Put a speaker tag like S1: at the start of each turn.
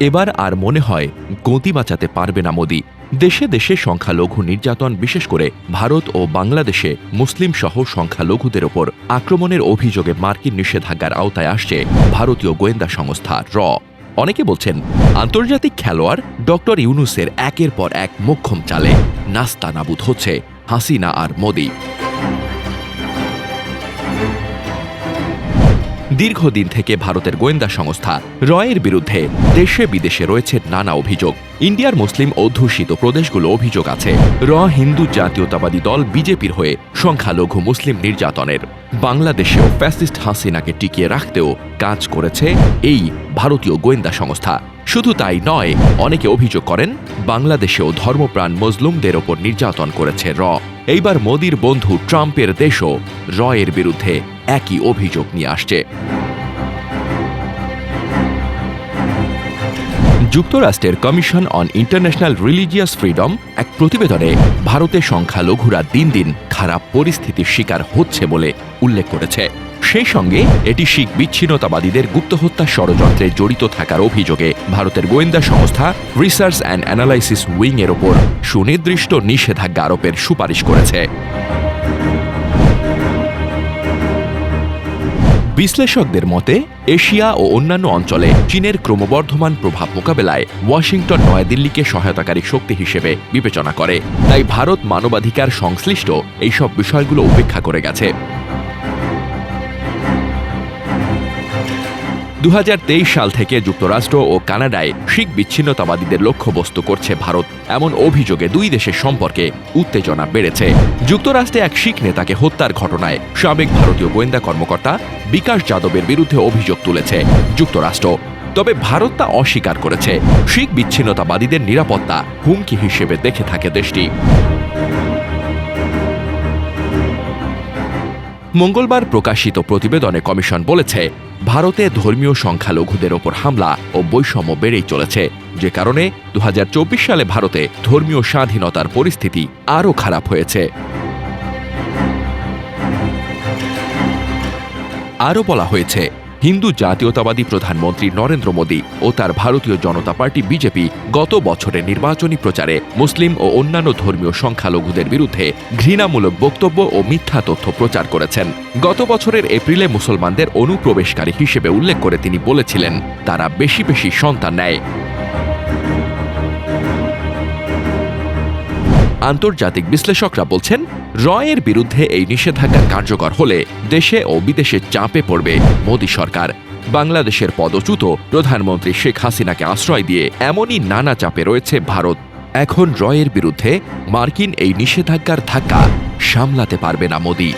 S1: এবার আর মনে হয় গতি বাঁচাতে পারবে না মোদি। দেশে দেশে সংখ্যালঘু নির্যাতন, বিশেষ করে ভারত ও বাংলাদেশে মুসলিম সহ সংখ্যালঘুদের ওপর আক্রমণের অভিযোগে মার্কিন নিষেধাজ্ঞার আওতায় আসছে ভারতীয় গোয়েন্দা সংস্থা র। অনেকে বলছেন আন্তর্জাতিক খেলোয়াড় ডক্টর ইউনূসের একের পর এক মোক্ষম চালে নাস্তানাবুদ হচ্ছে হাসিনা আর মোদি। দীর্ঘদিন থেকে ভারতের গোয়েন্দা সংস্থা রয়ের বিরুদ্ধে দেশে বিদেশে রয়েছে নানা অভিযোগ। ইন্ডিয়ার মুসলিম অধ্যুষিত প্রদেশগুলো অভিযোগ আছে র হিন্দু জাতীয়তাবাদী দল বিজেপির হয়ে সংখ্যালঘু মুসলিম নির্যাতনের। বাংলাদেশেও ফ্যাসিস্ট হাসিনাকে টিকিয়ে রাখতেও কাজ করেছে এই ভারতীয় গোয়েন্দা সংস্থা। শুধু তাই নয়, অনেকে অভিযোগ করেন বাংলাদেশেও ধর্মপ্রাণ মজলুমদের ওপর নির্যাতন করেছে র। এইবার মোদির বন্ধু ট্রাম্পের দেশও রয়ের বিরুদ্ধে একই অভিযোগ নিয়ে আসছে। যুক্তরাষ্ট্রের commission on international religious freedom এক প্রতিবেদনে ভারতের সংখ্যালঘুরা দিন দিন খারাপ পরিস্থিতির শিকার হচ্ছে বলে উল্লেখ করেছে। সেই সঙ্গে এটি শিখ বিচ্ছিন্নতাবাদীদের গুপ্তহত্যা ষড়যন্ত্রে জড়িত থাকার অভিযোগে ভারতের গোয়েন্দা সংস্থা রিসার্চ অ্যান্ড অ্যানালাইসিস উইং এর ওপর সুনির্দিষ্ট নিষেধাজ্ঞা আরোপের সুপারিশ করেছে। বিশ্লেষকদের মতে এশিয়া ও অন্যান্য অঞ্চলে চীনের ক্রমবর্ধমান প্রভাব মোকাবেলায় ওয়াশিংটন নয়াদিল্লিকে সহায়তাকারী শক্তি হিসেবে বিবেচনা করে। তাই ভারত মানবাধিকার সংশ্লিষ্ট এইসব বিষয়গুলো উপেক্ষা করে গেছে। 2023 সাল থেকে যুক্তরাষ্ট্র ও কানাডায় শিখ বিচ্ছিন্নতাবাদীদের লক্ষ্যবস্তু করছে ভারত, এমন অভিযোগে দুই দেশের সম্পর্কে উত্তেজনা বেড়েছে। যুক্তরাষ্ট্রে এক শিখ নেতাকে হত্যার ঘটনায় সাবেক ভারতীয় গোয়েন্দা কর্মকর্তা বিকাশ যাদবের বিরুদ্ধে অভিযোগ তুলেছে যুক্তরাষ্ট্র। তবে ভারত তা অস্বীকার করেছে। শিখ বিচ্ছিন্নতাবাদীদের নিরাপত্তা হুমকি হিসেবে দেখে থাকে দেশটি। মঙ্গলবার প্রকাশিত প্রতিবেদনে কমিশন বলেছে, ভারতে ধর্মীয় সংখ্যালঘুদের ওপর হামলা ও বৈষম্য বেড়েই চলেছে, যে কারণে 2024 সালে ভারতে ধর্মীয় স্বাধীনতার পরিস্থিতি আরও খারাপ হয়েছে। আরও বলা হয়েছে, হিন্দু জাতীয়তাবাদী প্রধানমন্ত্রী নরেন্দ্র মোদী ও তার ভারতীয় জনতা পার্টি বিজেপি গত বছরের নির্বাচনী প্রচারে মুসলিম ও অন্যান্য ধর্মীয় সংখ্যালঘুদের বিরুদ্ধে ঘৃণামূলক বক্তব্য ও মিথ্যা তথ্য প্রচার করেছেন। গত বছরের এপ্রিলে মুসলমানদের অনুপ্রবেশকারী হিসেবে উল্লেখ করে তিনি বলেছিলেন, তারা বেশি বেশি সন্তান নেয়। আন্তর্জাতিক বিশ্লেষকরা বলছেন, রয়ের বিরুদ্ধে এই নিষেধাজ্ঞা কার্যকর হলে দেশে ও বিদেশে চাপে পড়বে মোদী সরকার। বাংলাদেশের পদচ্যুত প্রধানমন্ত্রী শেখ হাসিনাকে আশ্রয় দিয়ে এমনই নানা চাপে রয়েছে ভারত। এখন রয়ের বিরুদ্ধে মার্কিন এই নিষেধাজ্ঞার ধাক্কা সামলাতে পারবে না মোদী।